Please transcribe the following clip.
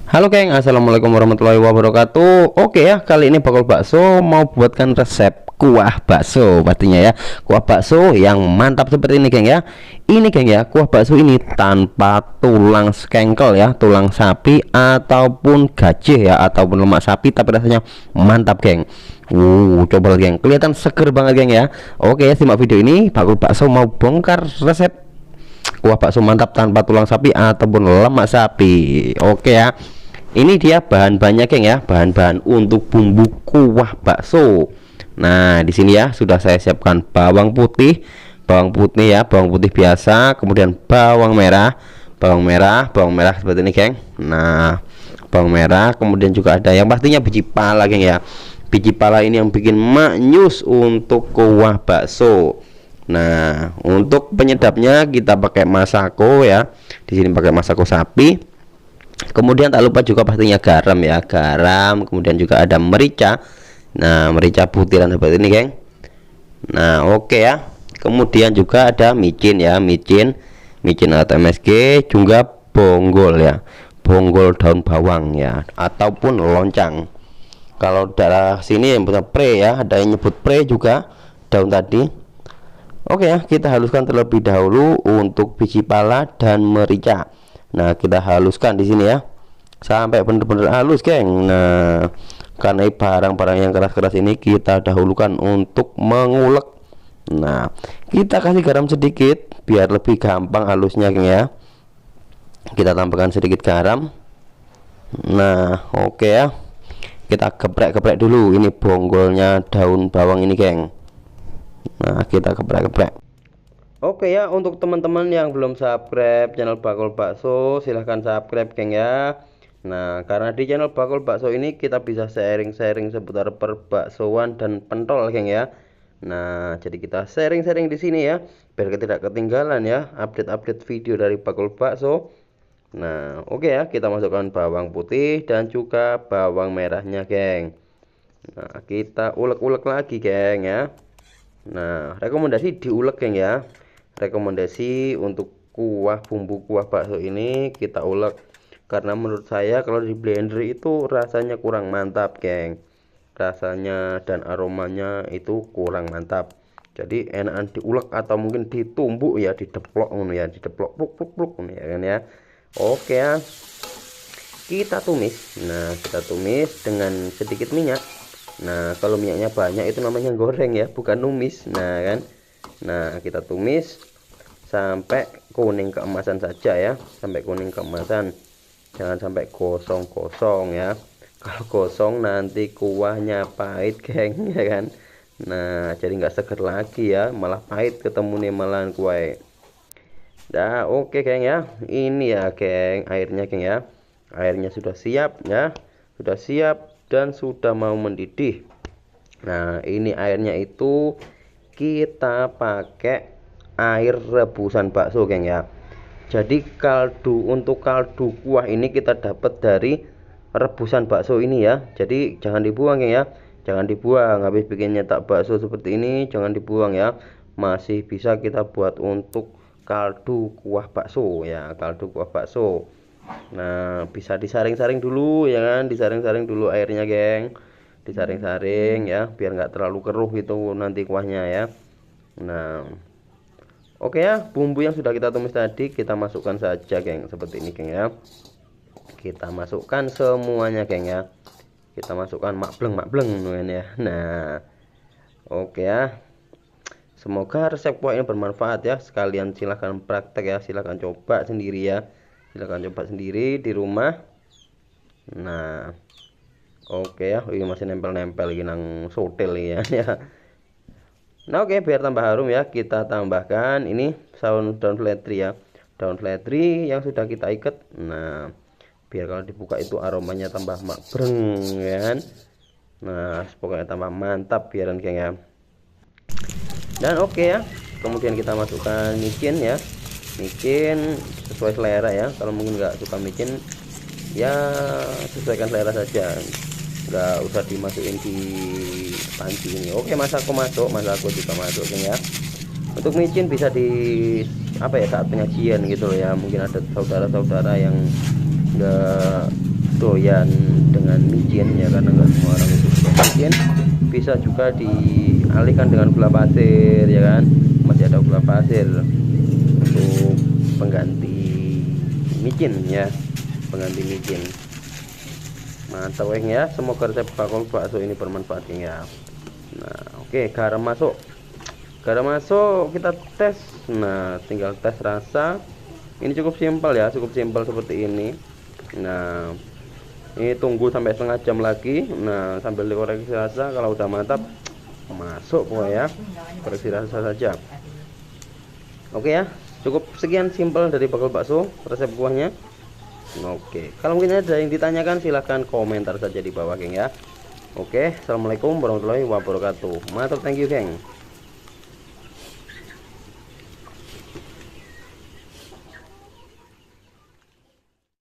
Halo geng, assalamualaikum warahmatullahi wabarakatuh. Oke ya, kali ini bakal bakso mau buatkan resep kuah bakso pastinya ya. Kuah bakso yang mantap seperti ini geng ya. Ini geng ya, kuah bakso ini tanpa tulang skengkel ya, tulang sapi ataupun gajih ya, ataupun lemak sapi, tapi rasanya mantap geng. Coba geng, kelihatan seger banget geng ya. Oke ya, simak video ini. Bakal bakso mau bongkar resep kuah bakso mantap tanpa tulang sapi ataupun lemak sapi. Oke ya, ini dia bahan-bahannya geng ya, bahan-bahan untuk bumbu kuah bakso. Nah di sini ya sudah saya siapkan bawang putih ya, bawang putih biasa, kemudian bawang merah seperti ini geng. Nah bawang merah, kemudian juga ada yang pastinya biji pala geng ya. Biji pala ini yang bikin maknyus untuk kuah bakso. Nah untuk penyedapnya kita pakai masako ya. Di sini pakai masako sapi. Kemudian tak lupa juga pastinya garam ya, garam, kemudian juga ada merica. Nah merica butiran seperti ini geng. Nah oke ya, kemudian juga ada micin ya, micin atau MSG, juga bonggol ya, bonggol daun bawang ya, ataupun loncang. Kalau daerah sini yang punya pre ya, ada yang nyebut pre juga daun tadi. Oke ya, kita haluskan terlebih dahulu untuk biji pala dan merica. Nah kita haluskan di sini ya sampai benar-benar halus geng. Nah karena barang-barang yang keras-keras ini kita dahulukan untuk mengulek. Nah kita kasih garam sedikit biar lebih gampang halusnya geng ya. Kita tambahkan sedikit garam. Nah oke ya, kita geprek-geprek dulu ini bonggolnya daun bawang ini geng. Nah kita geprek-geprek. Oke ya, untuk teman-teman yang belum subscribe channel Bakul Bakso, silahkan subscribe geng ya. Nah karena di channel Bakul Bakso ini kita bisa sharing-sharing seputar perbaksoan dan pentol geng ya. Nah jadi kita sharing-sharing di sini ya, biar tidak ketinggalan ya update-update video dari Bakul Bakso. Nah oke ya, kita masukkan bawang putih dan juga bawang merahnya geng. Nah kita ulek-ulek lagi geng ya. Nah rekomendasi diulek geng ya, rekomendasi untuk bumbu kuah bakso ini kita ulek, karena menurut saya kalau di blender itu rasanya kurang mantap geng, rasanya dan aromanya itu kurang mantap. Jadi enakan diulek atau mungkin ditumbuk ya, dideplok ya, dideplok pluk pluk pluk ya kan ya. Oke ya, kita tumis. Nah kita tumis dengan sedikit minyak. Nah kalau minyaknya banyak itu namanya goreng ya, bukan numis. Nah kan, nah kita tumis sampai kuning keemasan saja ya, sampai kuning keemasan, jangan sampai gosong-gosong ya. Kalau gosong nanti kuahnya pahit geng ya kan. Nah jadi nggak seger lagi ya, malah pahit ketemu nih malahan kue. Nah oke geng ya, ini ya geng airnya geng ya, airnya sudah siap ya, sudah siap dan sudah mau mendidih. Nah ini airnya itu kita pakai air rebusan bakso geng ya. Jadi untuk kaldu kuah ini kita dapat dari rebusan bakso ini ya. Jadi jangan dibuang geng ya, jangan dibuang habis bikin nyetak bakso seperti ini, jangan dibuang ya. Masih bisa kita buat untuk kaldu kuah bakso ya, kaldu kuah bakso. Nah bisa disaring-saring dulu ya kan, disaring-saring dulu airnya geng, disaring-saring ya biar nggak terlalu keruh itu nanti kuahnya ya. Nah oke ya, bumbu yang sudah kita tumis tadi kita masukkan saja geng, seperti ini geng ya. Kita masukkan semuanya geng ya, kita masukkan makleng ya. Nah oke ya, semoga resep kuah ini bermanfaat ya. Sekalian silahkan praktek ya, silahkan coba sendiri ya, silahkan coba sendiri di rumah. Nah oke ya, ini masih nempel-nempel gini nang sotel ya. Nah oke, biar tambah harum ya, kita tambahkan ini daun seledri ya, daun seledri yang sudah kita ikat. Nah biar kalau dibuka itu aromanya tambah makbreng ya kan. Nah pokoknya tambah mantap biaran geng ya. Dan oke ya, kemudian kita masukkan micin ya, micin sesuai selera ya. Kalau mungkin nggak suka micin ya sesuaikan selera saja, nggak usah dimasukin di panci ini. Oke masako juga masuk ya. Untuk micin bisa di apa ya, saat penyajian gitu loh ya, mungkin ada saudara-saudara yang nggak doyan dengan micin ya, karena nggak semua orang itu suka micin. Bisa juga dialihkan dengan gula pasir ya kan, masih ada gula pasir untuk pengganti micin ya, pengganti micin. Mantap geng ya, semoga resep bakul bakso ini bermanfaat geng ya. Nah oke, garam masuk, kita tes. Nah tinggal tes rasa, ini cukup simpel ya, cukup simpel seperti ini. Nah ini tunggu sampai setengah jam lagi. Nah sambil dikoreksi rasa, kalau udah mantap masuk pokoknya ya, koreksi rasa saja. Oke ya, cukup sekian simpel dari bakul bakso resep kuahnya. Oke, kalau mungkin ada yang ditanyakan silahkan komentar saja di bawah geng ya. Oke, assalamualaikum warahmatullahi wabarakatuh. Mantap, thank you geng.